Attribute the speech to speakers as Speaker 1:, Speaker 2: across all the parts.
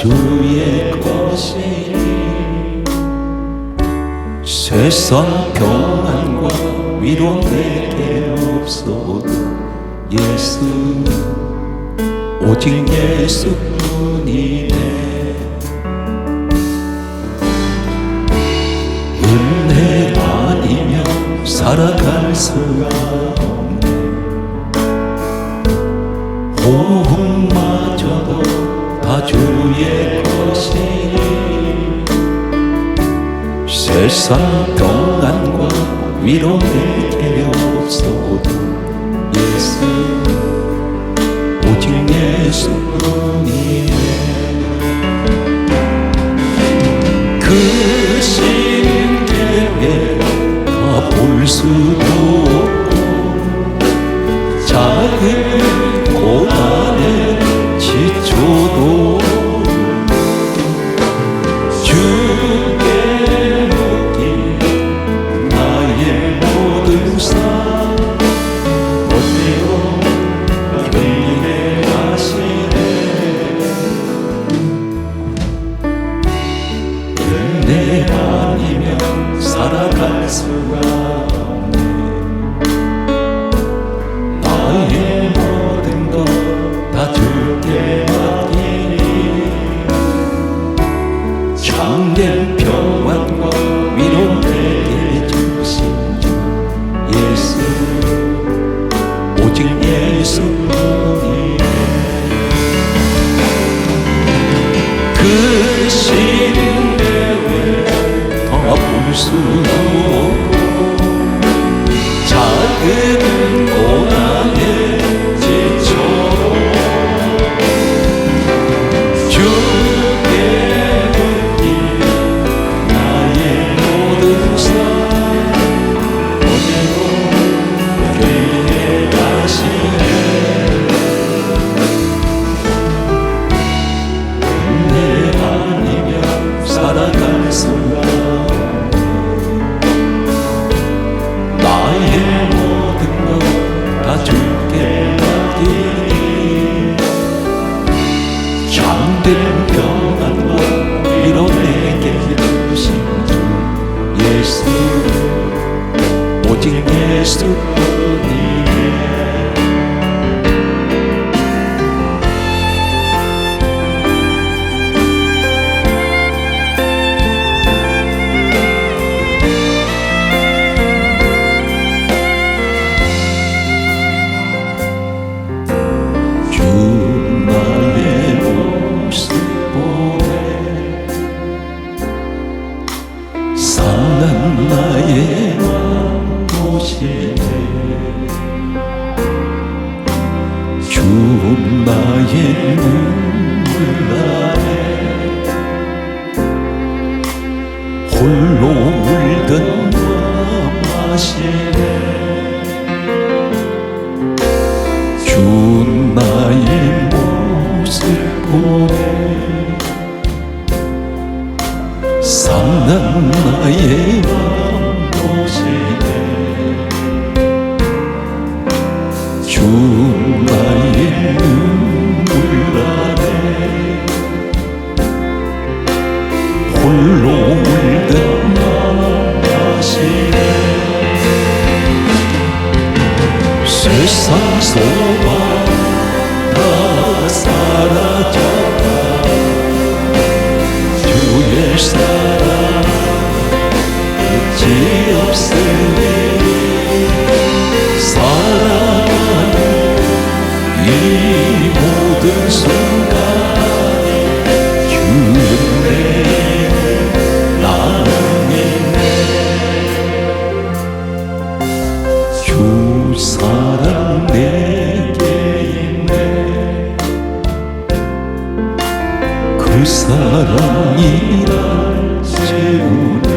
Speaker 1: 주의 것이니 세상 평안과 위로 내게 없어도 예수 오직 예수뿐이네. 은혜 아니면 살아갈 수가 없네. 호흡마저도 다 주의 것이니 세상 평안과 위로 내게 없어도 예수 오직 예수뿐이네. 그 신계획 다 볼 수도 없고 작은 고난에 지쳐도 주께 맡긴 나의 모든 삶 어때요 견디게 하시네. 은혜 아니면 살아갈 수가 없네. 나의 모든 것 다 줄게 맡기니 참된 평안과 위로 내게 주신 주 예수 오직 예수뿐이네. 그 신대회 다 볼 수도 없고 작은 고난에 지쳐도 주께 맡긴 나의 모든 삶 오늘도 교회에 가시네. 은혜 아니면 살아갈 수가 없네. 나의 모든 것 다 주께 맡기니 참된 평안과 위로 내게 주신 주 예수 오직 예수뿐이네. 주 나의 모습 보네 상한 나의 맘 보시네. 주 나의 눈물 아래 홀로 울던 맘 아시네. 주 나의 모습 보네 상한 나의 맘 보시네. 주 나의 눈물 아래 홀로 울던 맘 아시네. 세상 소망 다 사라졌다 주의 사랑 끝이 없으니 사랑하는 이 모든 순간이 주 은혜에 나는 있네. 주 사랑 내게 있네. 그 사랑이 날 채우네.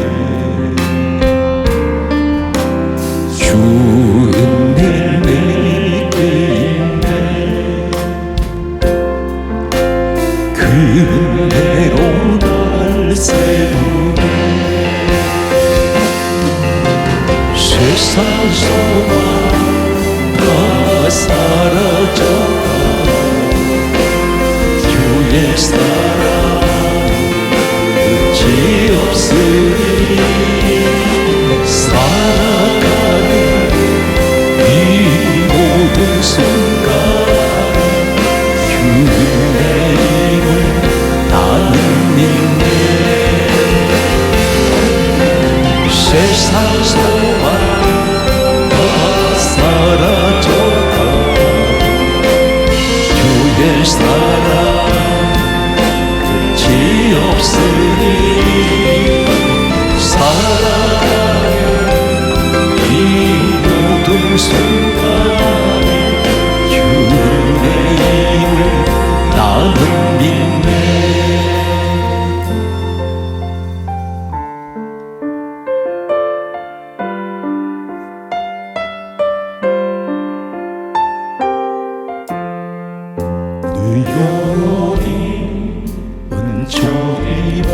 Speaker 1: 영혼이 은총 입어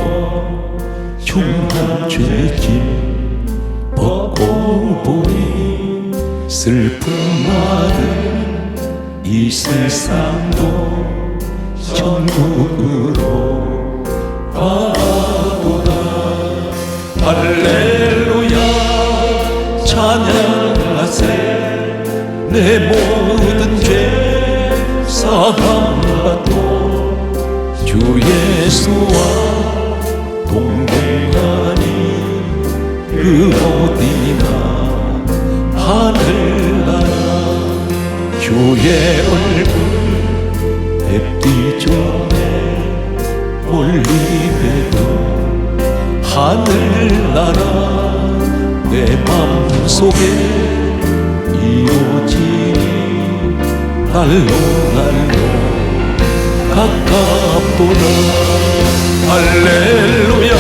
Speaker 1: 중한 죄짐 벗고 보니 슬픔 많은 이 세상도 천국으로 가보다. 할렐루야 찬양하세. 내 모든 죄 사함받고 주 예수와 동행하니 그 어디나 하늘나라. 주의 얼굴 햇빛 좋네 멀리 해도 하늘나라. 내 맘속에 이어지니 날로 날로 가깝도다. 할렐루야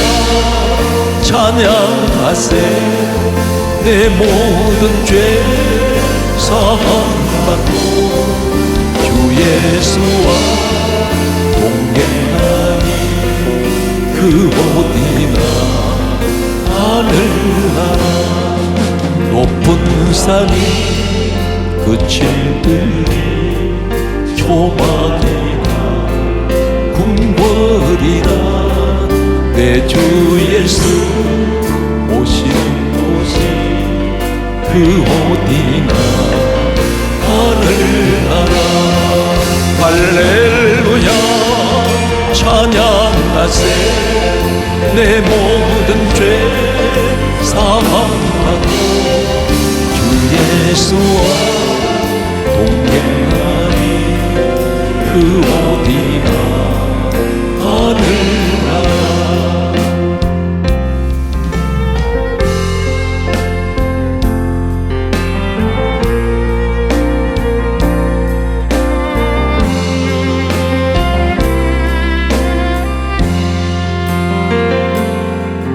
Speaker 1: 찬양하세. 내 모든 죄 사함받고 주 예수와 동행하니 그 어디나 하늘나라. 높은 산이 그칠 들이 초막이나 궁궐이나 내 주 예수 오시는 곳이 그 어디나 하늘나라. 할렐루야 찬양하세. 내 모든 죄 사함받고 주 예수와 동행하니 그 어디나 하늘나라.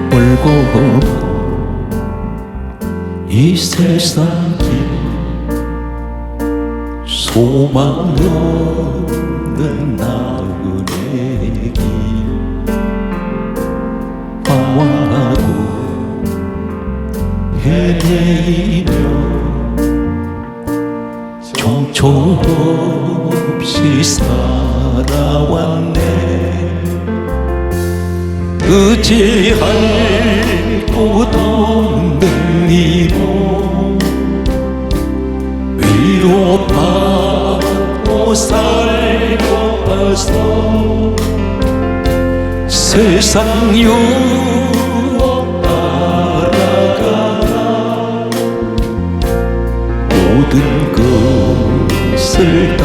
Speaker 1: 멀고 이 세상 길 소망 없는 나그네 길 방황하고 헤매이며 정처 없이 살아왔네. 의지할 곳 없는 이로 위로받고 살고 와서 세상 유혹 따라가다 모든 것을 다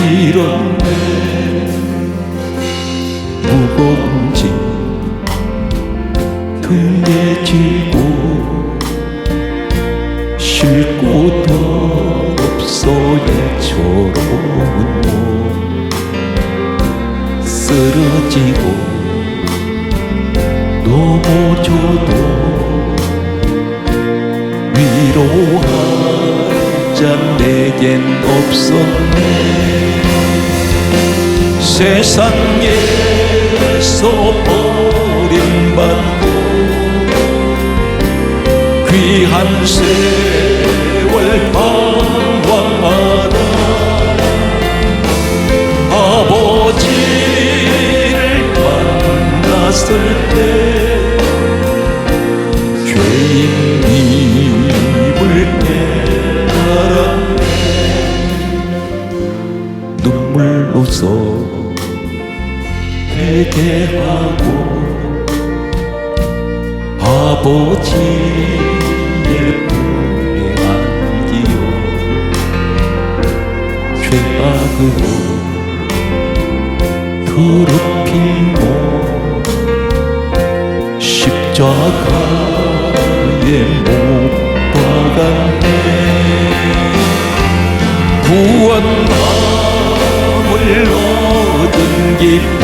Speaker 1: 잃었네. 무거운 짐 등에 지고 쉴 곳도 없어 애처로운 몸 쓰러지고 넘어져도 위로할 자 내겐 없었네. 세상에서 버림받고 귀한 세월 방황하다 아버지를 만났을 때 죄인임을 깨달았네. 눈물로써 회개하고 아버지의 품에 안기어 죄악으로 더럽힌 몸 십자가에 못 박았네. 구원함을 얻은 기쁨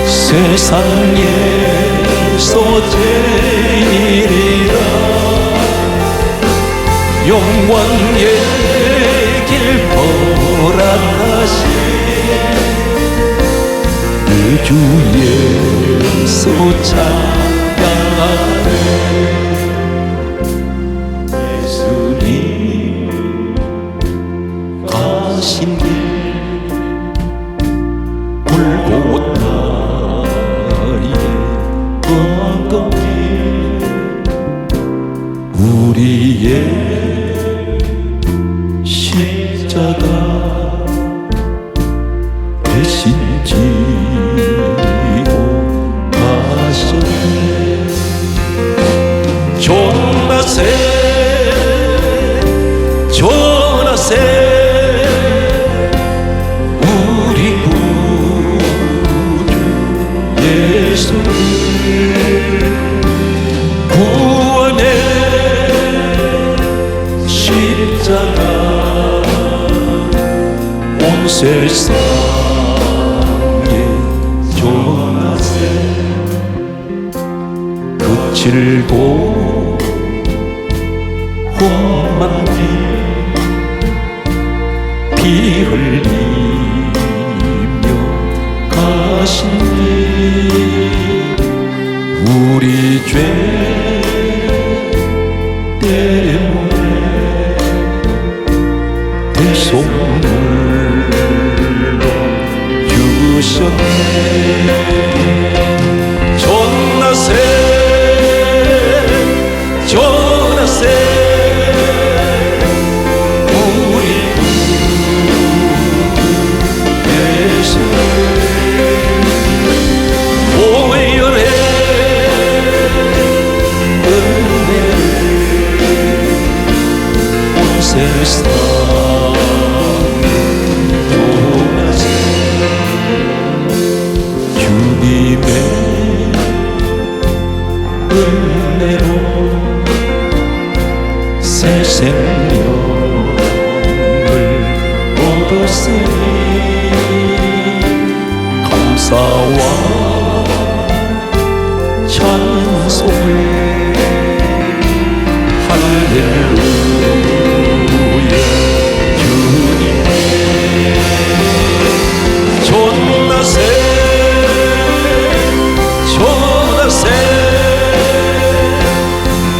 Speaker 1: 세상에서 제일이라 영광의 길 허락하신 그 주 예수 찬양하네. 예수님 가신 길 골고다의 엉겅길 우리의 십자가 대신 지고 가셨네. 전하세 전하세 우리 구주 예수를 구원의 십자가 온 세상에 전하세. 거칠고 험한 피 흘리며 가신 길 우리 죄 때문에 대속물로 주셨네. 전하세 전하세 우리 예수 보혈의 은혜를 온 세상에 전하세. 주님의 은혜로 새 생명을 얻었으니 감사와 찬송을 할렐루야. 주님 전하세 전하세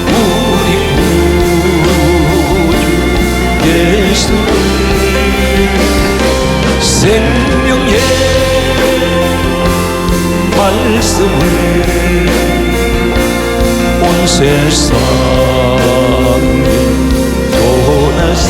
Speaker 1: 우리 구주 예수를 생명의 말씀을 온 세상에 전하세.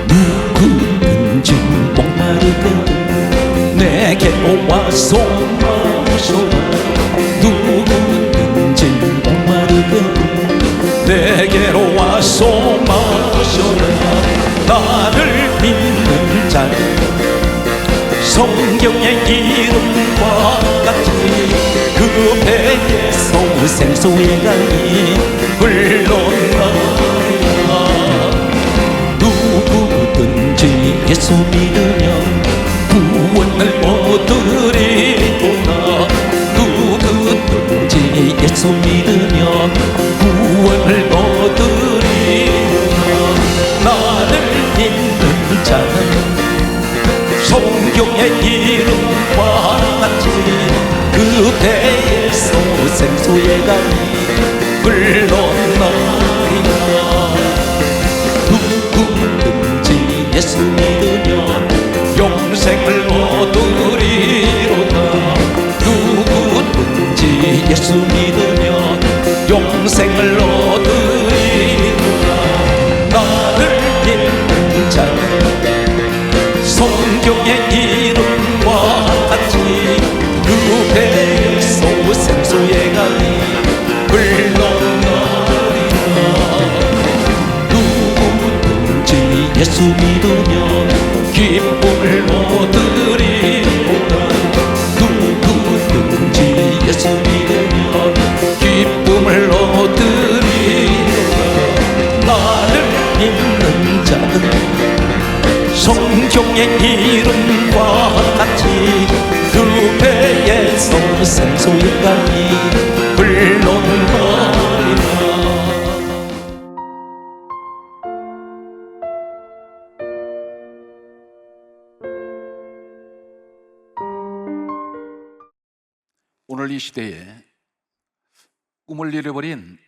Speaker 1: 누구든지 목마르다 내게로 와서 마셔라. 누구든지 목마르다 내게로 와서 마셔라. 나를 믿는 자는 성경의 이름과 같이 그 배에서 생수의 강이 흘러나리라. 누구든지 예수 믿으면 구원을 얻으리로다. 누구든지 예수 믿으면 구원을 얻으리로다. 나를 믿는 자는 성경의 이름과 같이 그 배에서 생수의 강이 흘러나리라. 누구든지 예수 믿으면 영생을 얻으리로다. 누구든지 예수 믿으면 영생을 얻으리로다. 나를 믿는 자는 성경의 이름과 같이 그 배에서 생수의 강이 흘러나리라. 누구든지 예수 믿으면 기쁨을 얻으리로다. 누구든지 예수 믿으면 기쁨을 얻으리로다. 나를 자는 성경의 이름과 같이 그 배에서 생소의 강이 흘러가리라.
Speaker 2: 오늘 이 시대에 꿈을 잃어버린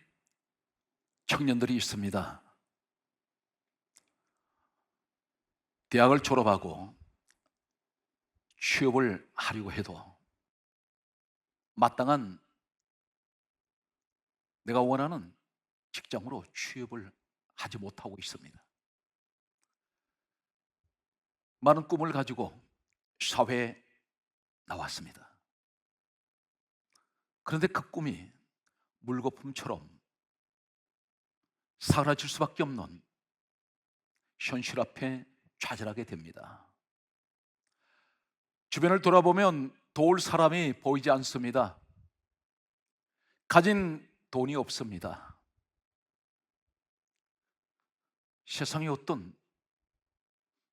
Speaker 2: 청년들이 있습니다. 대학을 졸업하고 취업을 하려고 해도 마땅한 내가 원하는 직장으로 취업을 하지 못하고 있습니다. 많은 꿈을 가지고 사회에 나왔습니다. 그런데 그 꿈이 물거품처럼 사라질 수밖에 없는 현실 앞에 좌절하게 됩니다. 주변을 돌아보면 도울 사람이 보이지 않습니다. 가진 돈이 없습니다. 세상에 어떤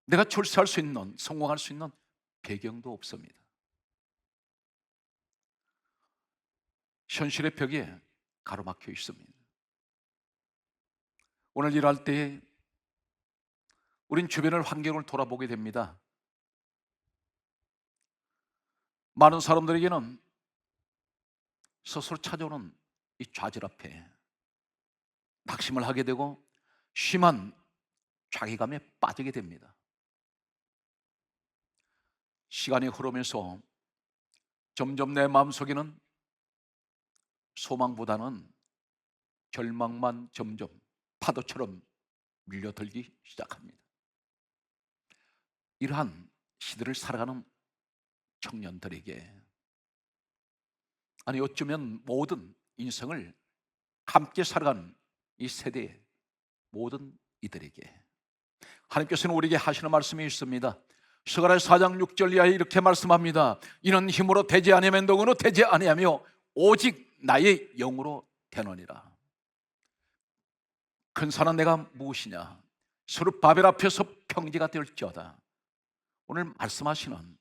Speaker 2: 내가 출세할 수 있는, 성공할 수 있는 배경도 없습니다. 현실의 벽에 가로막혀 있습니다. 오늘 일할 때 우린 주변의 환경을 돌아보게 됩니다. 많은 사람들에게는 스스로 찾아오는 이 좌절 앞에 낙심을 하게 되고 심한 자괴감에 빠지게 됩니다. 시간이 흐르면서 점점 내 마음속에는 소망보다는 절망만 점점 파도처럼 밀려들기 시작합니다. 이러한 시대를 살아가는 청년들에게, 아니 어쩌면 모든 인생을 함께 살아가는 이 세대의 모든 이들에게 하나님께서는 우리에게 하시는 말씀이 있습니다. 스가랴 4장 6절 이하에 이렇게 말씀합니다. 이는 힘으로 되지 아니하면 능으로 되지 아니하며 오직 나의 영으로 되느니라. 큰 산은 내가 무엇이냐? 스룹바벨 앞에서 평지가 될지어다. 오늘 말씀하시는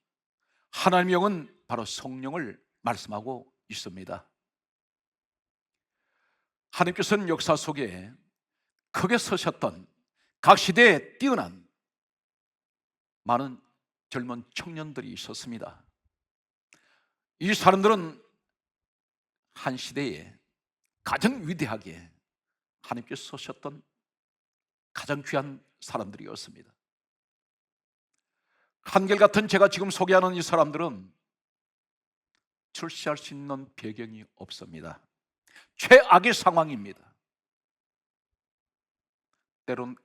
Speaker 2: 하나님의 영은 바로 성령을 말씀하고 있습니다. 하나님께서는 역사 속에 크게 서셨던 각 시대에 뛰어난 많은 젊은 청년들이 있었습니다. 이 사람들은 한 시대에 가장 위대하게 하나님께서 서셨던 가장 귀한 사람들이었습니다. 한결같은 제가 지금 소개하는 이 사람들은 출세할 수 있는 배경이 없습니다. 최악의 상황입니다. 때론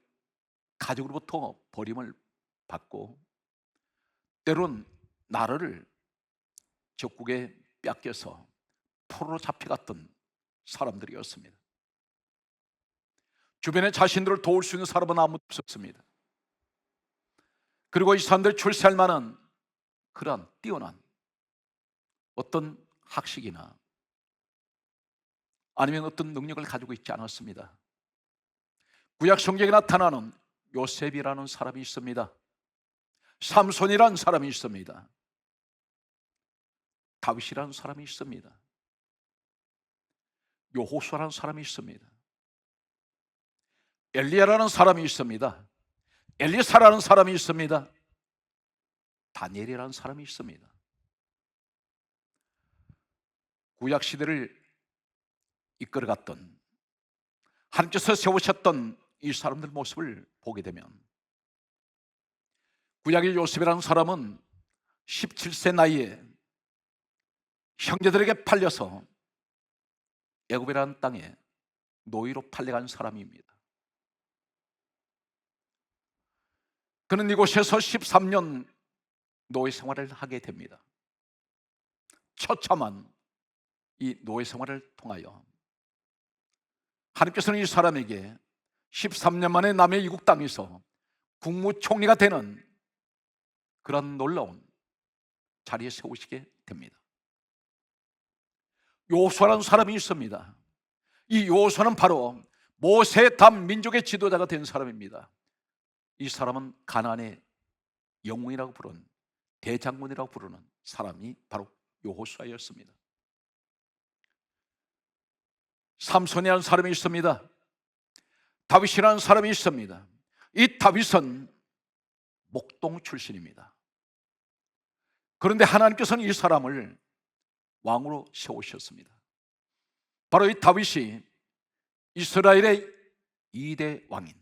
Speaker 2: 가족으로부터 버림을 받고, 때론 나라를 적국에 뺏겨서 포로로 잡혀갔던 사람들이었습니다. 주변에 자신들을 도울 수 있는 사람은 아무도 없었습니다. 그리고 이 사람들 출세할 만한 그러한 뛰어난 어떤 학식이나 아니면 어떤 능력을 가지고 있지 않았습니다. 구약 성경에 나타나는 요셉이라는 사람이 있습니다. 삼손이라는 사람이 있습니다. 다윗이라는 사람이 있습니다. 여호수아라는 사람이 있습니다. 엘리야라는 사람이 있습니다. 엘리사라는 사람이 있습니다. 다니엘이라는 사람이 있습니다. 구약 시대를 이끌어갔던, 하나님께서 세우셨던 이 사람들 모습을 보게 되면, 구약의 요셉이라는 사람은 17세 나이에 형제들에게 팔려서 애굽이라는 땅에 노예로 팔려간 사람입니다. 그는 이곳에서 13년 노예 생활을 하게 됩니다. 처참한 이 노예 생활을 통하여 하나님께서는 이 사람에게 13년 만에 남의 이국 땅에서 국무총리가 되는 그런 놀라운 자리에 세우시게 됩니다. 여호수아라는 사람이 있습니다. 이 여호수아는 바로 모세 담 민족의 지도자가 된 사람입니다. 이 사람은 가나안의 영웅이라고 부르는, 대장군이라고 부르는 사람이 바로 여호수아였습니다. 삼손이라는 사람이 있습니다. 다윗이라는 사람이 있습니다. 이 다윗은 목동 출신입니다. 그런데 하나님께서는 이 사람을 왕으로 세우셨습니다. 바로 이 다윗이 이스라엘의 2대 왕인,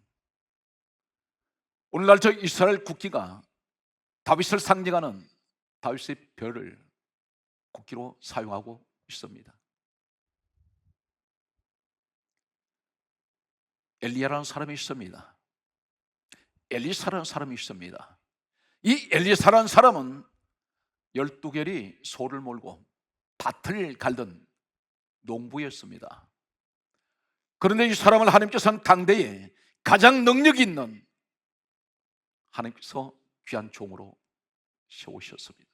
Speaker 2: 오늘날 저 이스라엘 국기가 다윗을 상징하는 다윗의 별을 국기로 사용하고 있습니다. 엘리야라는 사람이 있습니다. 엘리사라는 사람이 있습니다. 이 엘리사라는 사람은 12결이 소를 몰고 밭을 갈던 농부였습니다. 그런데 이 사람을 하나님께서는 당대에 가장 능력 있는, 하나님께서 귀한 종으로 세우셨습니다.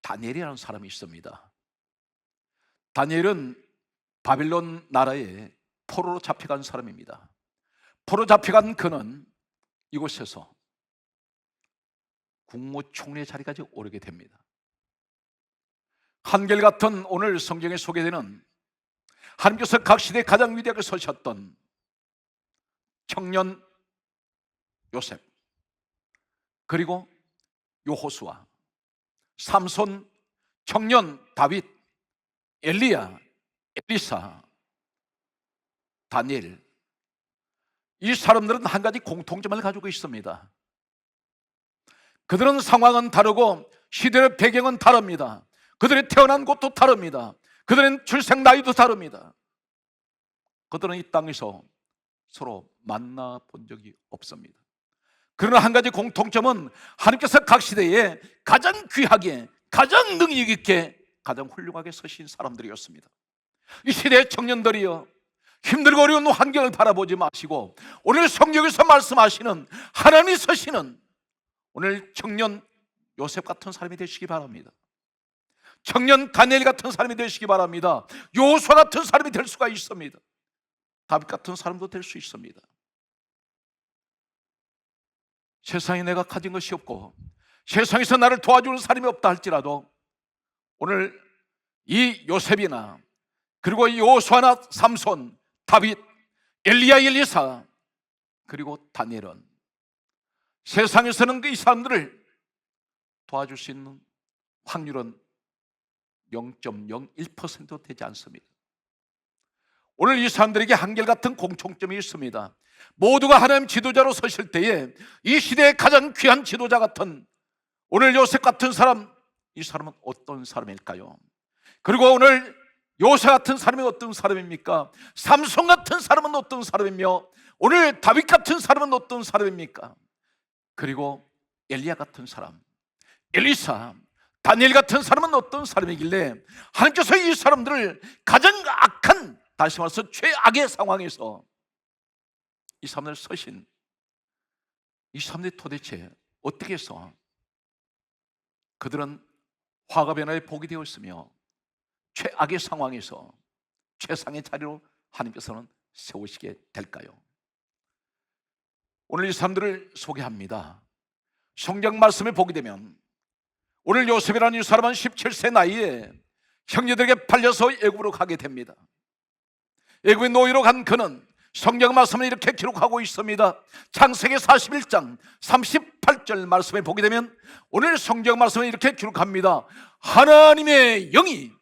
Speaker 2: 다니엘이라는 사람이 있습니다. 다니엘은 바빌론 나라에 포로로 잡혀간 사람입니다. 포로 잡혀간 그는 이곳에서 국무총리 자리까지 오르게 됩니다. 한결같은 오늘 성경에 소개되는 하나님께서 각 시대에 가장 위대하게 서셨던 청년 요셉, 그리고 여호수아, 삼손, 청년 다윗, 엘리야, 엘리사, 다니엘, 이 사람들은 한 가지 공통점을 가지고 있습니다. 그들은 상황은 다르고 시대의 배경은 다릅니다. 그들이 태어난 곳도 다릅니다. 그들은 출생 나이도 다릅니다. 그들은 이 땅에서 서로 만나본 적이 없습니다. 그러나 한 가지 공통점은 하나님께서 각 시대에 가장 귀하게, 가장 능력 있게, 가장 훌륭하게 서신 사람들이었습니다. 이 시대의 청년들이여, 힘들고 어려운 환경을 바라보지 마시고 오늘 성경에서 말씀하시는 하나님이 서시는 오늘 청년 요셉 같은 사람이 되시기 바랍니다. 청년 다니엘 같은 사람이 되시기 바랍니다. 여호수아 같은 사람이 될 수가 있습니다. 다윗 같은 사람도 될 수 있습니다. 세상에 내가 가진 것이 없고 세상에서 나를 도와주는 사람이 없다 할지라도 오늘 이 요셉이나 그리고 여호수아나 삼손, 다윗, 엘리야, 엘리사, 그리고 다니엘은 세상에서는 이 사람들을 도와줄 수 있는 확률은 0.01%도 되지 않습니다. 오늘 이 사람들에게 한결같은 공통점이 있습니다. 모두가 하나님 지도자로 서실 때에 이 시대의 가장 귀한 지도자 같은 오늘 요셉 같은 사람, 이 사람은 어떤 사람일까요? 그리고 오늘 요셉 같은 사람이 어떤 사람입니까? 삼손 같은 사람은 어떤 사람이며 오늘 다윗 같은 사람은 어떤 사람입니까? 그리고 엘리야 같은 사람, 엘리사, 다니엘 같은 사람은 어떤 사람이길래 하나님께서 이 사람들을 가장 악한, 다시 말해서 최악의 상황에서 이 사람들 서신, 이 사람들이 도대체 어떻게 해서 그들은 화가 변화에 복이 되어 있으며 최악의 상황에서 최상의 자리로 하나님께서는 세우시게 될까요? 오늘 이 사람들을 소개합니다. 성경 말씀에 보게 되면 오늘 요셉이라는 이 사람은 17세 나이에 형제들에게 팔려서 애굽으로 가게 됩니다. 애굽의 노예로 간 그는 성경 말씀을 이렇게 기록하고 있습니다. 창세기 41장 38절 말씀에 보게 되면 오늘 성경 말씀을 이렇게 기록합니다. 하나님의 영이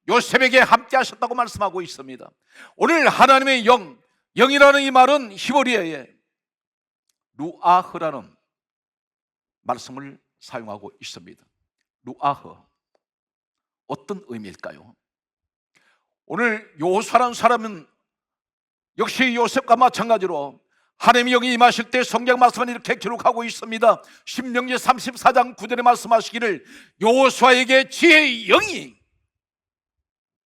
Speaker 2: 요셉에게 함께 하셨다고 말씀하고 있습니다. 오늘 하나님의 영이라는 이 말은 히브리어에 루아흐라는 말씀을 사용하고 있습니다. 루아흐, 어떤 의미일까요? 오늘 여호수아라는 사람은 역시 요셉과 마찬가지로 하나님의 영이 임하실 때 성경 말씀은 이렇게 기록하고 있습니다. 신명기 34장 9절에 말씀하시기를 여호수아에게 지혜의 영이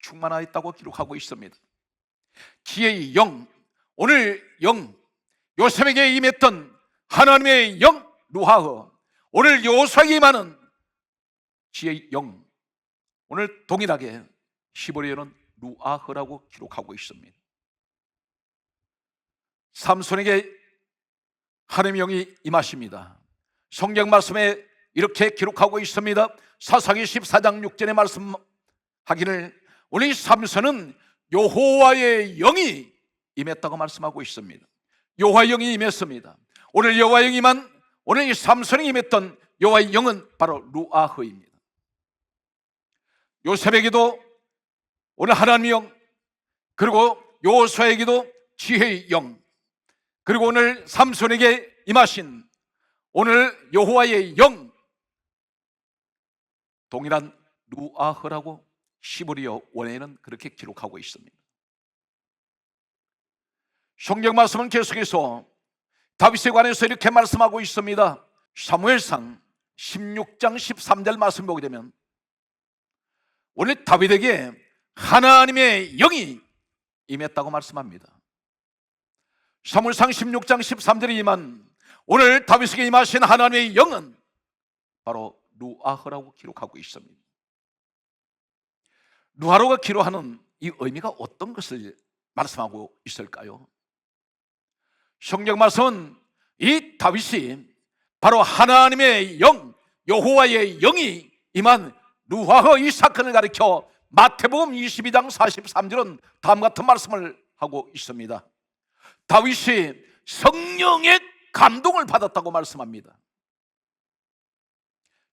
Speaker 2: 충만하였다고 기록하고 있습니다. 지혜의 영, 오늘 요셉에게 임했던 하나님의 영 루아흐, 오늘 여호수아에게 임하는 지혜의 영, 오늘 동일하게 히브리어는 루아흐라고 기록하고 있습니다. 삼손에게 하나님의 영이 임하십니다. 성경 말씀에 이렇게 기록하고 있습니다. 사사기 14장 6절에 말씀하기를 우리 삼손은 여호와의 영이 임했다고 말씀하고 있습니다. 여호와의 영이 임했습니다. 오늘 여호와의 영이 임한, 오늘 이 삼손이 임했던 여호와의 영은 바로 루아흐입니다. 요셉에게도 오늘 하나님의 영, 그리고 여호수아에게도 지혜의 영, 그리고 오늘 삼손에게 임하신 오늘 여호와의 영, 동일한 루아흐라고 히브리어 원어에는 그렇게 기록하고 있습니다. 성경 말씀은 계속해서 다윗에 관해서 이렇게 말씀하고 있습니다. 사무엘상 16장 13절 말씀 보게 되면 오늘 다윗에게 하나님의 영이 임했다고 말씀합니다. 사무엘상 16장 13절에 임한 오늘 다윗에게 임하신 하나님의 영은 바로 루아흐라고 기록하고 있습니다. 루아흐가 기록하는 이 의미가 어떤 것을 말씀하고 있을까요? 성경 말씀은 이 다윗이 바로 하나님의 영, 여호와의 영이 임한 루아흐 이 사건을 가리켜 마태복음 22장 43절은 다음과 같은 말씀을 하고 있습니다. 다윗이 성령의 감동을 받았다고 말씀합니다.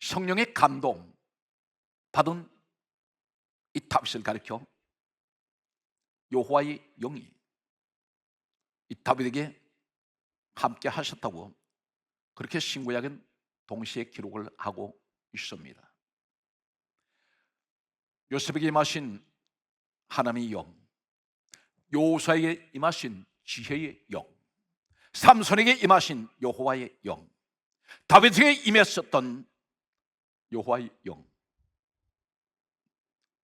Speaker 2: 성령의 감동 받은 이 다윗을 가리켜 여호와의 영이 이 다윗에게 함께 하셨다고 그렇게 신구약은 동시에 기록을 하고 있습니다. 요셉에게 임하신 하나님의 영, 여호수아에게 임하신 지혜의 영, 삼손에게 임하신 여호와의 영, 다윗에게 임했었던 여호와의 영.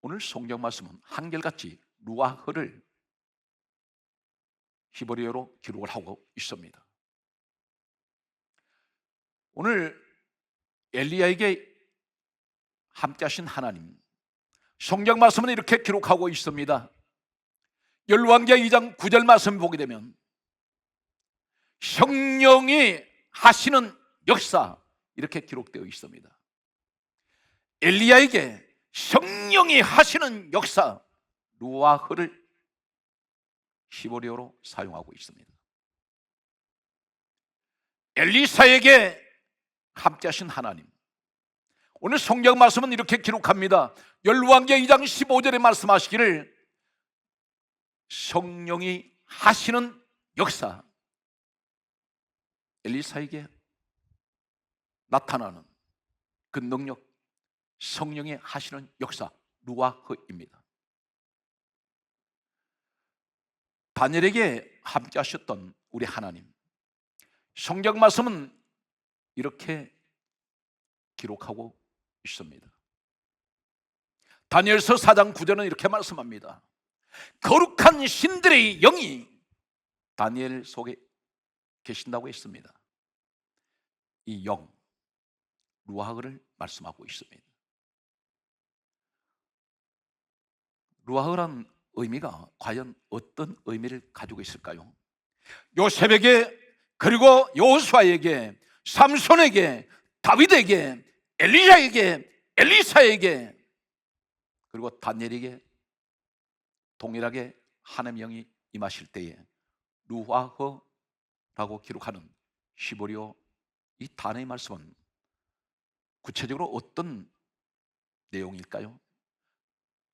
Speaker 2: 오늘 성경 말씀은 한결같이 루아흐를 히브리어로 기록을 하고 있습니다. 오늘 엘리야에게 함께 하신 하나님, 성경 말씀은 이렇게 기록하고 있습니다. 열왕기하 2장 9절 말씀 보게 되면 성령이 하시는 역사 이렇게 기록되어 있습니다. 엘리야에게 성령이 하시는 역사 루아흐를 히브리어로 사용하고 있습니다. 엘리사에게 함께 하신 하나님, 오늘 성경 말씀은 이렇게 기록합니다. 열왕기하 2장 15절에 말씀하시기를 성령이 하시는 역사, 엘리사에게 나타나는 그 능력, 성령이 하시는 역사 루아흐입니다. 다니엘에게 함께 하셨던 우리 하나님, 성경 말씀은 이렇게 기록하고 있습니다. 다니엘서 4장 9절은 이렇게 말씀합니다. 거룩한 신들의 영이 다니엘 속에 계신다고 했습니다. 이 영, 루아흐를 말씀하고 있습니다. 루아흐란 의미가 과연 어떤 의미를 가지고 있을까요? 요셉에게, 그리고 여호수아에게, 삼손에게, 다윗에게, 엘리야에게, 엘리사에게, 그리고 다니엘에게 동일하게 하나님의 영이 임하실 때에 루아흐라고 기록하는 히브리어 이 단어의 말씀은 구체적으로 어떤 내용일까요?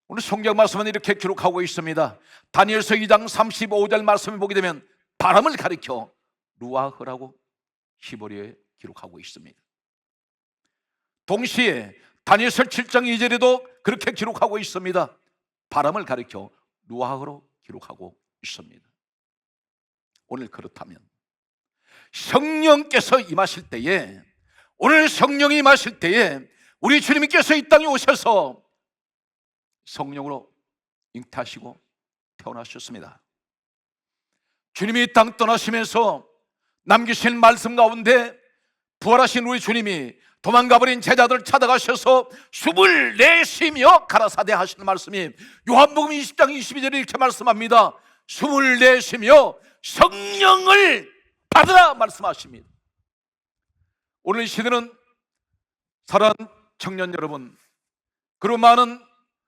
Speaker 2: 오늘 성경 말씀은 이렇게 기록하고 있습니다. 다니엘서 2장 35절 말씀을 보게 되면 바람을 가리켜 루아흐라고 히브리어에 기록하고 있습니다. 동시에 다니엘서 7장 2절에도 그렇게 기록하고 있습니다. 바람을 가리켜 루아흐로 기록하고 있습니다. 오늘 그렇다면 성령께서 임하실 때에, 오늘 성령이 임하실 때에 우리 주님께서 이 땅에 오셔서 성령으로 잉태하시고 태어나셨습니다. 주님이 이 땅 떠나시면서 남기신 말씀 가운데 부활하신 우리 주님이 도망가버린 제자들 찾아가셔서 숨을 내쉬며 가라사대 하시는 말씀이 요한복음 20장 22절에 이렇게 말씀합니다. 숨을 내쉬며 성령을 받으라 말씀하십니다. 오늘 이 시대는 사랑하는 청년 여러분, 그리고 많은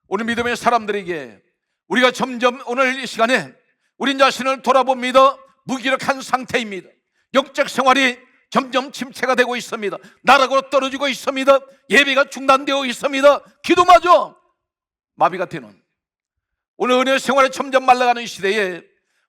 Speaker 2: 오늘 믿음의 사람들에게 우리가 점점 오늘 이 시간에 우리 자신을 돌아봅니다. 무기력한 상태입니다. 영적 생활이 점점 침체가 되고 있습니다. 나락으로 떨어지고 있습니다. 예배가 중단되어 있습니다. 기도마저 마비가 되는 오늘 은혜 생활에 점점 말라가는 이 시대에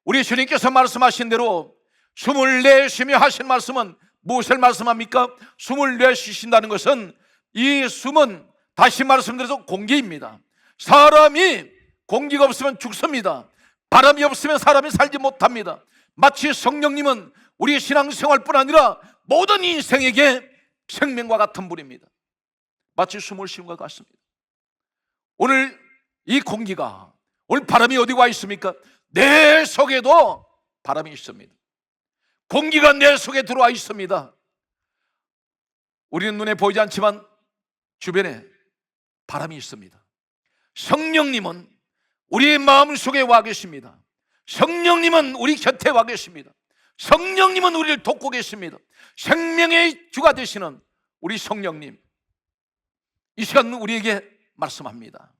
Speaker 2: 우리 주님께서 말씀하신 대로 숨을 내쉬며 하신 말씀은 무엇을 말씀합니까? 숨을 내쉬신다는 것은 이 숨은 다시 말씀드려서 공기입니다. 사람이 공기가 없으면 죽습니다. 바람이 없으면 사람이 살지 못합니다. 마치 성령님은 우리 신앙생활뿐 아니라 모든 인생에게 생명과 같은 분입니다. 마치 숨을 쉬는 것 같습니다. 오늘 이 공기가, 오늘 바람이 어디 와 있습니까? 내 속에도 바람이 있습니다. 공기가 내 속에 들어와 있습니다. 우리는 눈에 보이지 않지만 주변에 바람이 있습니다. 성령님은 우리의 마음속에 와 계십니다. 성령님은 우리 곁에 와 계십니다. 성령님은 우리를 돕고 계십니다. 생명의 주가 되시는 우리 성령님, 이 시간 우리에게 말씀합니다.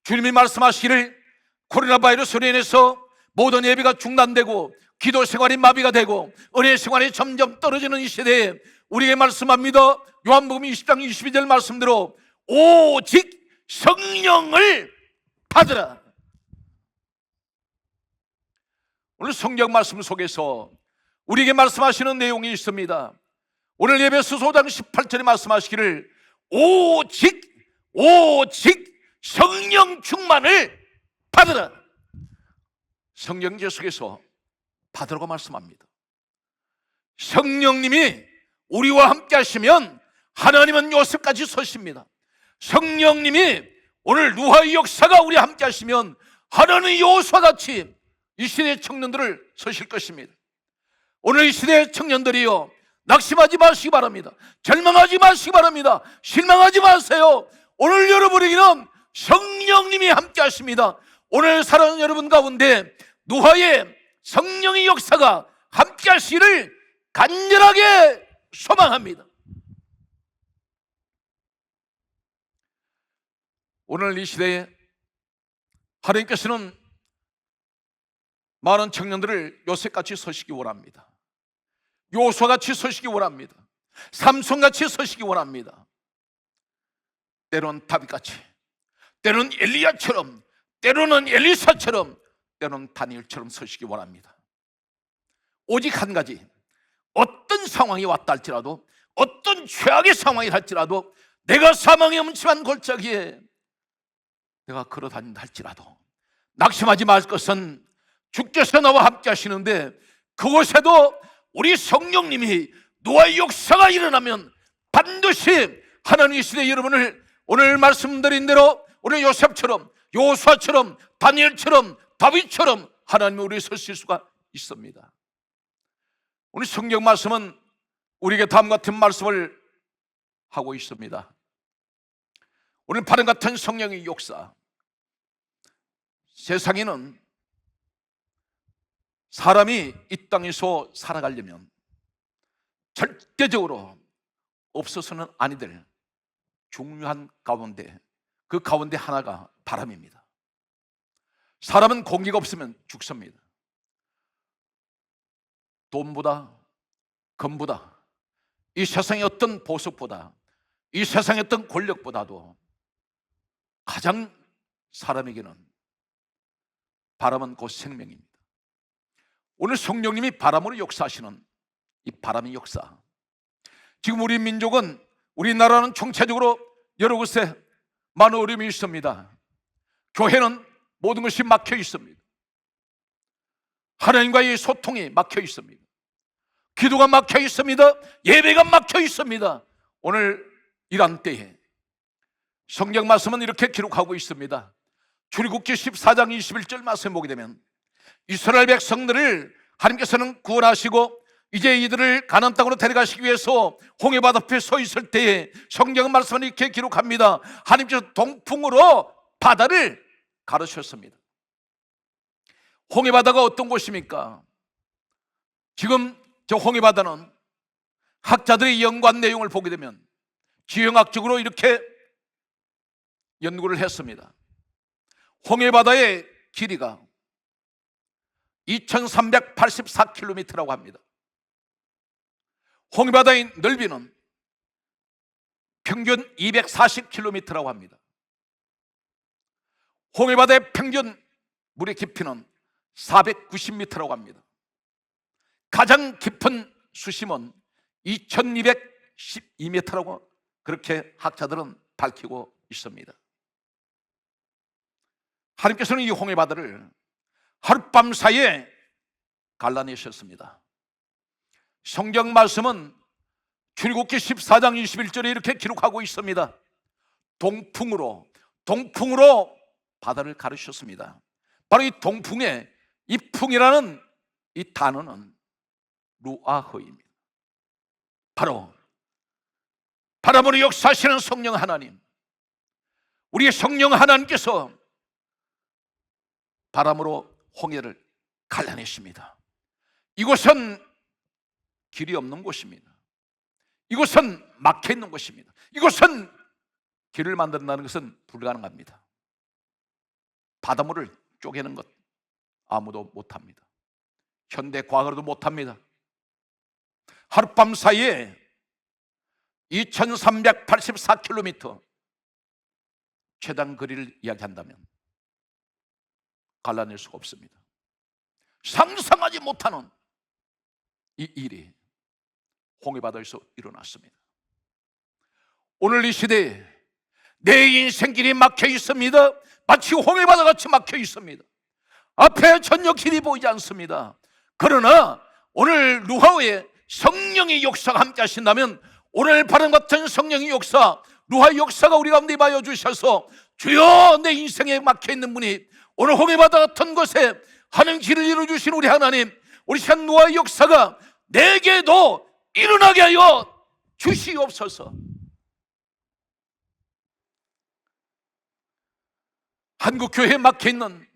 Speaker 2: 주님이 말씀하시기를 코로나 바이러스로 인해서 모든 예배가 중단되고 기도 생활이 마비가 되고 은혜 생활이 점점 떨어지는 이 시대에 우리에게 말씀합니다. 요한복음 20장 22절 말씀대로 오직 성령을 받으라. 오늘 성경 말씀 속에서 우리에게 말씀하시는 내용이 있습니다. 오늘 예배서 5장 18절에 말씀하시기를 오직 성령 충만을 받으라. 성경 계속해서 받으라고 말씀합니다. 성령님이 우리와 함께 하시면 하나님은 요셉같이 서십니다. 성령님이 오늘 누하의 역사가 우리와 함께 하시면 하나님은 여호수아같이 이 시대의 청년들을 서실 것입니다. 오늘 이 시대의 청년들이요, 낙심하지 마시기 바랍니다. 절망하지 마시기 바랍니다. 실망하지 마세요. 오늘 여러분에게는 성령님이 함께 하십니다. 오늘 사랑하는 여러분 가운데 누하의 성령의 역사가 함께 하시기를 간절하게 소망합니다. 오늘 이 시대에 하나님께서는 많은 청년들을 요셉같이 서시기 원합니다. 요수아같이 서시기 원합니다. 삼손같이 서시기 원합니다. 때로는 다윗같이, 때로는 엘리야처럼, 때로는 엘리사처럼, 때로는 다니엘처럼 서시기 원합니다. 오직 한 가지, 어떤 상황이 왔다 할지라도, 어떤 최악의 상황이 할지라도, 내가 사망의 음침한 골짜기에 내가 걸어다닌다 할지라도 낙심하지 말 것은 주께서 나와 함께 하시는데, 그곳에도 우리 성령님이 노아의 역사가 일어나면 반드시 하나님의 시대 여러분을 오늘 말씀드린 대로 오늘 요셉처럼, 요수아처럼, 다니엘처럼, 다윗처럼 하나님이 우리를 서실 수가 있습니다. 오늘 성경 말씀은 우리에게 다음과 같은 말씀을 하고 있습니다. 오늘 바람 같은 성령의 역사, 세상에는 사람이 이 땅에서 살아가려면 절대적으로 없어서는 아니 될 중요한 가운데, 그 가운데 하나가 바람입니다. 사람은 공기가 없으면 죽습니다. 돈보다, 금보다, 이 세상의 어떤 보석보다, 이 세상의 어떤 권력보다도 가장 사람에게는 바람은 곧 생명입니다. 오늘 성령님이 바람으로 역사하시는 이 바람의 역사, 지금 우리 민족은, 우리나라는 총체적으로 여러 곳에 많은 어려움이 있습니다. 교회는 모든 것이 막혀 있습니다. 하나님과의 소통이 막혀 있습니다. 기도가 막혀 있습니다. 예배가 막혀 있습니다. 오늘 이런 때에 성경 말씀은 이렇게 기록하고 있습니다. 출애굽기 14장 21절 말씀 보게 되면 이스라엘 백성들을 하나님께서는 구원하시고 이제 이들을 가나안 땅으로 데려가시기 위해서 홍해바다 앞에 서 있을 때에 성경 말씀은 이렇게 기록합니다. 하나님께서 동풍으로 바다를 가르셨습니다. 홍해바다가 어떤 곳입니까? 지금 저 홍해바다는 학자들의 연구한 내용을 보게 되면 지형학적으로 이렇게 연구를 했습니다. 홍해바다의 길이가 2384km라고 합니다. 홍해바다의 넓이는 평균 240km라고 합니다. 홍해바다의 평균 물의 깊이는 490m라고 합니다. 가장 깊은 수심은 2212m라고 그렇게 학자들은 밝히고 있습니다. 하나님께서는 이 홍해바다를 하룻밤 사이에 갈라내셨습니다. 성경 말씀은 출애굽기 14장 21절에 이렇게 기록하고 있습니다. 동풍으로 바다를 가르셨습니다. 바로 이 동풍의 이 풍이라는 이 단어는 루아흐입니다. 바로 바람으로 역사하시는 성령 하나님, 우리의 성령 하나님께서 바람으로 홍해를 갈라내십니다. 이곳은 길이 없는 곳입니다. 이곳은 막혀 있는 곳입니다. 이곳은 길을 만든다는 것은 불가능합니다. 바닷물을 쪼개는 것 아무도 못합니다. 현대 과학으로도 못합니다. 하룻밤 사이에 2384km 최단 거리를 이야기한다면 갈라낼 수가 없습니다. 상상하지 못하는 이 일이 홍해바다에서 일어났습니다. 오늘 이 시대에 내 인생길이 막혀 있습니다. 마치 홍해바다 같이 막혀 있습니다. 앞에 전혀 길이 보이지 않습니다. 그러나 오늘 루아의 성령의 역사가 함께 하신다면 오늘 바람 같은 성령의 역사, 루아의 역사가 우리 가운데 임하여 주셔서 주여 내 인생에 막혀 있는 분이 오늘 홍해바다 같은 곳에 하는 길을 이루어주신 우리 하나님, 우리 산 루아의 역사가 내게도 일어나게 하여 주시옵소서. 한국교회에 막혀있는,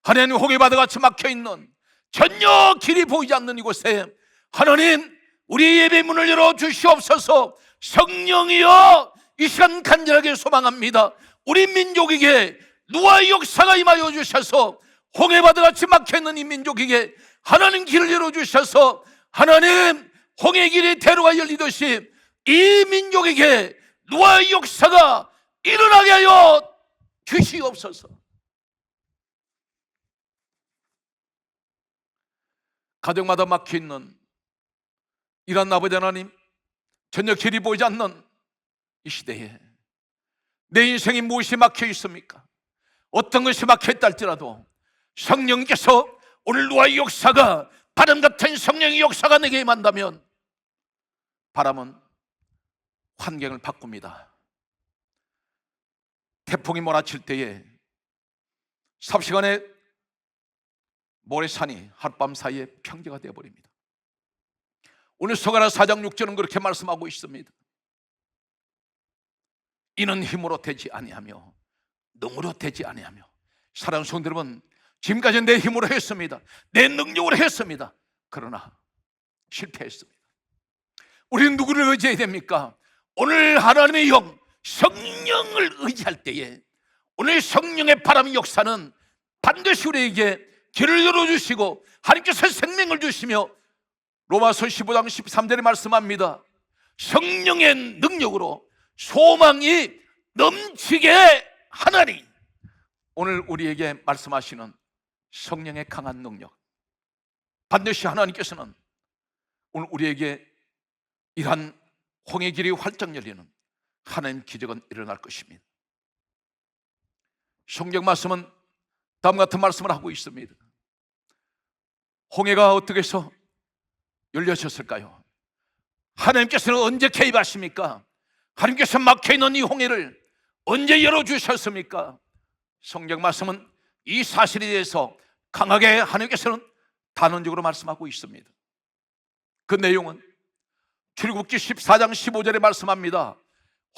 Speaker 2: 하나님 홍해바다 같이 막혀있는, 전혀 길이 보이지 않는 이곳에 하나님 우리 예배 문을 열어 주시옵소서. 성령이여 이 시간 간절하게 소망합니다. 우리 민족에게 루아의 역사가 임하여 주셔서 홍해바다 같이 막혀있는 이 민족에게 하나님 길을 열어 주셔서 하나님 홍해길의 대로가 열리듯이 이 민족에게 루아의 역사가 일어나게 하여 주시옵소서. 가정마다 막혀있는 이런 아버지 하나님, 전혀 길이 보이지 않는 이 시대에 내 인생이 무엇이 막혀 있습니까? 어떤 것이 막혀 있다 할지라도 성령께서 오늘 루아의 역사가, 바람 같은 성령의 역사가 내게 임한다면 바람은 환경을 바꿉니다. 태풍이 몰아칠 때에 삽시간에 모래산이 하룻밤 사이에 평지가 되어버립니다. 오늘 스가랴 4장 6절은 그렇게 말씀하고 있습니다. 이는 힘으로 되지 아니하며 능으로 되지 아니하며. 사랑하는 성도 여러분, 지금까지 내 힘으로 했습니다. 내 능력으로 했습니다. 그러나 실패했습니다. 우리는 누구를 의지해야 됩니까? 오늘 하나님의 영 성령을 의지할 때에 오늘 성령의 바람의 역사는 반드시 우리에게 길을 열어주시고 하나님께서 생명을 주시며 로마서 15장 13절에 말씀합니다. 성령의 능력으로 소망이 넘치게 하나니. 오늘 우리에게 말씀하시는 성령의 강한 능력, 반드시 하나님께서는 오늘 우리에게 이러한 홍해길이 활짝 열리는 하나님 기적은 일어날 것입니다. 성경 말씀은 다음 같은 말씀을 하고 있습니다. 홍해가 어떻게 해서 열려졌을까요? 하나님께서는 언제 개입하십니까? 하나님께서 막혀있는 이 홍해를 언제 열어주셨습니까? 성경 말씀은 이 사실에 대해서 강하게 하나님께서는 단언적으로 말씀하고 있습니다. 그 내용은 출애굽기 14장 15절에 말씀합니다.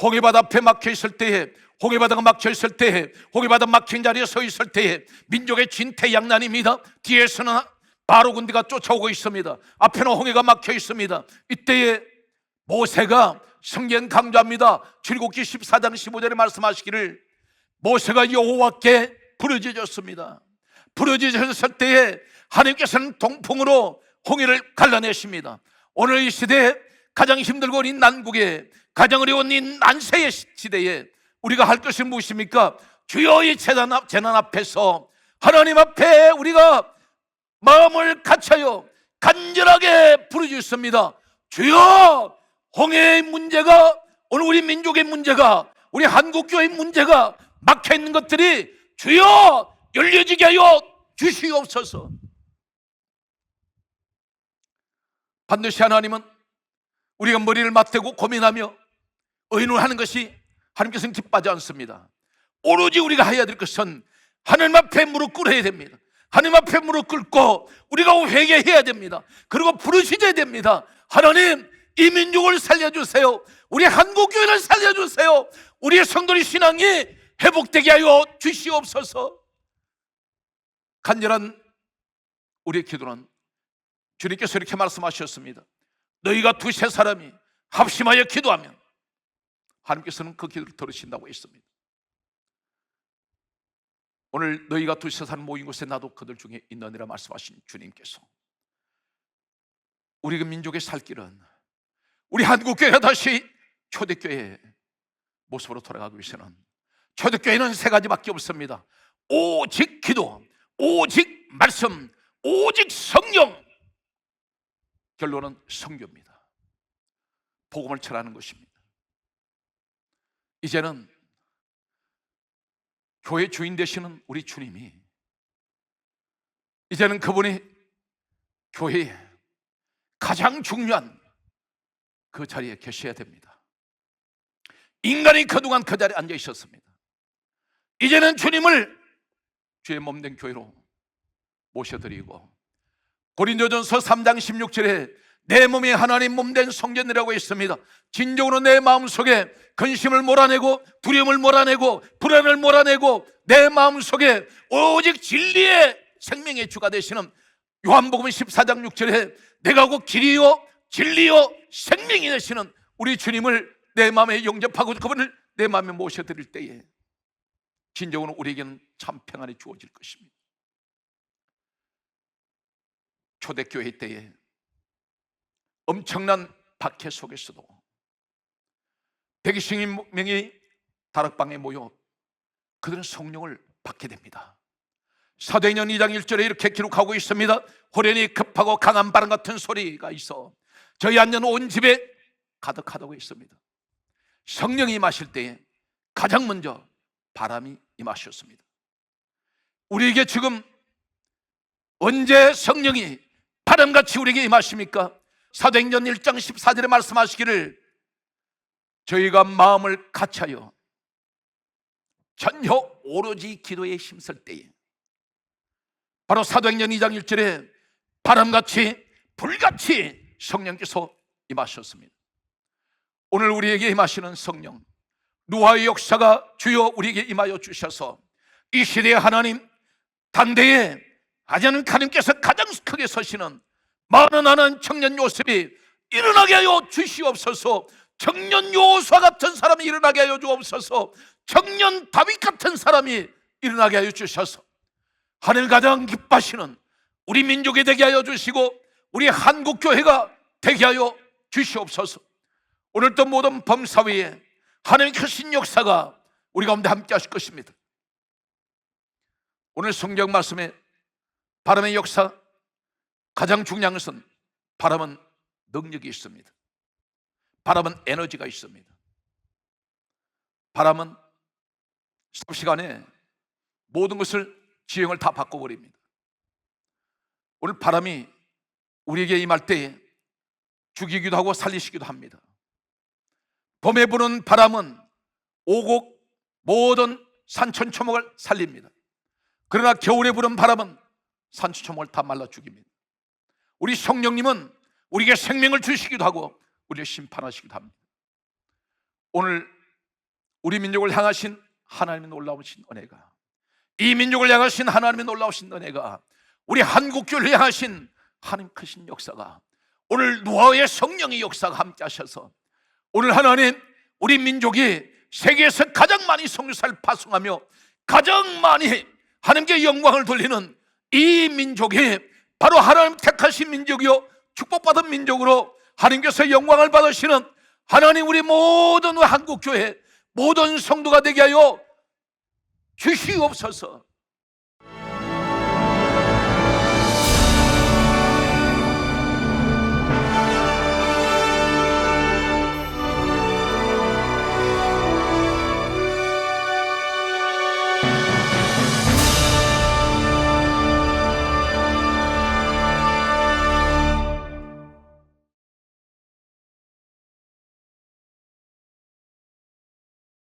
Speaker 2: 홍해바다 앞에 막혀있을 때에, 홍해바다가 막혀있을 때에, 홍해바다 막힌 자리에 서 있을 때에 민족의 진퇴양난입니다. 뒤에서는 바로 군대가 쫓아오고 있습니다. 앞에는 홍해가 막혀 있습니다. 이때에 모세가, 성경 강조합니다. 출애굽기 14장 15절에 말씀하시기를 모세가 여호와께 부르짖었습니다. 부르짖었을 때에 하나님께서는 동풍으로 홍해를 갈라내십니다. 오늘 이 시대에 가장 힘들고 어린 난국에, 가장 어려운 이 난세의 시대에 우리가 할 것이 무엇입니까? 주여, 이 재난 앞에서 하나님 앞에 우리가 마음을 갖춰요 간절하게 부르짖습니다. 주여, 홍해의 문제가, 오늘 우리 민족의 문제가, 우리 한국교회의 문제가 막혀있는 것들이 주여 열려지게 하여 주시옵소서. 반드시 하나님은 우리가 머리를 맞대고 고민하며 의논하는 것이 하나님께서는 기뻐하지 않습니다. 오로지 우리가 해야 될 것은 하나님 앞에 무릎 꿇어야 됩니다. 하나님 앞에 무릎 꿇고 우리가 회개해야 됩니다. 그리고 부르짖어야 됩니다. 하나님, 이 민족을 살려주세요. 우리 한국교회를 살려주세요. 우리의 성도의 신앙이 회복되게 하여 주시옵소서. 간절한 우리의 기도는 주님께서 이렇게 말씀하셨습니다. 너희가 두세 사람이 합심하여 기도하면 하나님께서는 그 기도를 들으신다고 했습니다. 오늘 너희가 두세 사람 모인 곳에 나도 그들 중에 있느니라 말씀하신 주님께서 우리 그 민족의 살 길은, 우리 한국교회가 다시 초대교회의 모습으로 돌아가기 위해서는 초대교회는 세 가지밖에 없습니다. 오직 기도, 오직 말씀, 오직 성령. 결론은 선교입니다. 복음을 전하는 것입니다. 이제는 교회 주인 되시는 우리 주님이, 이제는 그분이 교회에 가장 중요한 그 자리에 계셔야 됩니다. 인간이 그동안 그 자리에 앉아 있었습니다. 이제는 주님을 주의 몸된 교회로 모셔드리고, 고린도전서 3장 16절에 내 몸이 하나님 몸된 성전이라고 했습니다. 진정으로 내 마음속에 근심을 몰아내고 두려움을 몰아내고 불안을 몰아내고 내 마음속에 오직 진리의 생명의 주가 되시는 요한복음 14장 6절에 내가 곧 길이요 진리요 생명이 되시는 우리 주님을 내 마음에 영접하고 그분을 내 마음에 모셔드릴 때에 진정으로 우리에게는 참 평안이 주어질 것입니다. 초대교회 때에 엄청난 박해 속에서도 120명이 다락방에 모여 그들은 성령을 받게 됩니다. 사도행전 2장 1절에 이렇게 기록하고 있습니다. 호련히 급하고 강한 바람 같은 소리가 있어 저희 앉는 온 집에 가득하다고 했습니다. 성령이 임하실 때에 가장 먼저 바람이 임하셨습니다. 우리에게 지금 언제 성령이 바람같이 우리에게 임하십니까? 사도행전 1장 14절에 말씀하시기를 저희가 마음을 같이하여 전혀 오로지 기도에 힘쓸 때에, 바로 사도행전 2장 1절에 바람같이 불같이 성령께서 임하셨습니다. 오늘 우리에게 임하시는 성령, 루아의 역사가 주여 우리에게 임하여 주셔서 이 시대의 하나님, 당대에 하나님 하나님께서 가장 크게 서시는 많은 청년 요셉이 일어나게 하여 주시옵소서. 청년 여호수아 같은 사람이 일어나게 하여 주옵소서. 청년 다윗 같은 사람이 일어나게 하여 주셔서 하늘 가장 기뻐하시는 우리 민족이 되게 하여 주시고 우리 한국교회가 되게 하여 주시옵소서. 오늘도 모든 범사위에 하나님의 크신 역사가 우리 가운데 함께 하실 것입니다. 오늘 성경 말씀에 바람의 역사, 가장 중요한 것은 바람은 능력이 있습니다. 바람은 에너지가 있습니다. 바람은 삽시간에 모든 것을 지형을 다 바꿔버립니다. 오늘 바람이 우리에게 임할 때에 죽이기도 하고 살리시기도 합니다. 봄에 부는 바람은 오곡 모든 산천초목을 살립니다. 그러나 겨울에 부는 바람은 산천초목을 다 말라 죽입니다. 우리 성령님은 우리에게 생명을 주시기도 하고 우리를 심판하시기도 합니다. 오늘 우리 민족을 향하신 하나님의 놀라우신 은혜가, 이 민족을 향하신 하나님의 놀라우신 은혜가 우리 한국교회를 향하신 하나님 크신 역사가, 오늘 노아의 성령의 역사가 함께 하셔서 오늘 하나님 우리 민족이 세계에서 가장 많이 성교사를 파송하며 가장 많이 하나님께 영광을 돌리는 이 민족이 바로 하나님 택하신 민족이요 축복받은 민족으로 하나님께서 영광을 받으시는 하나님 우리 모든 한국교회 모든 성도가 되게 하여 주시옵소서.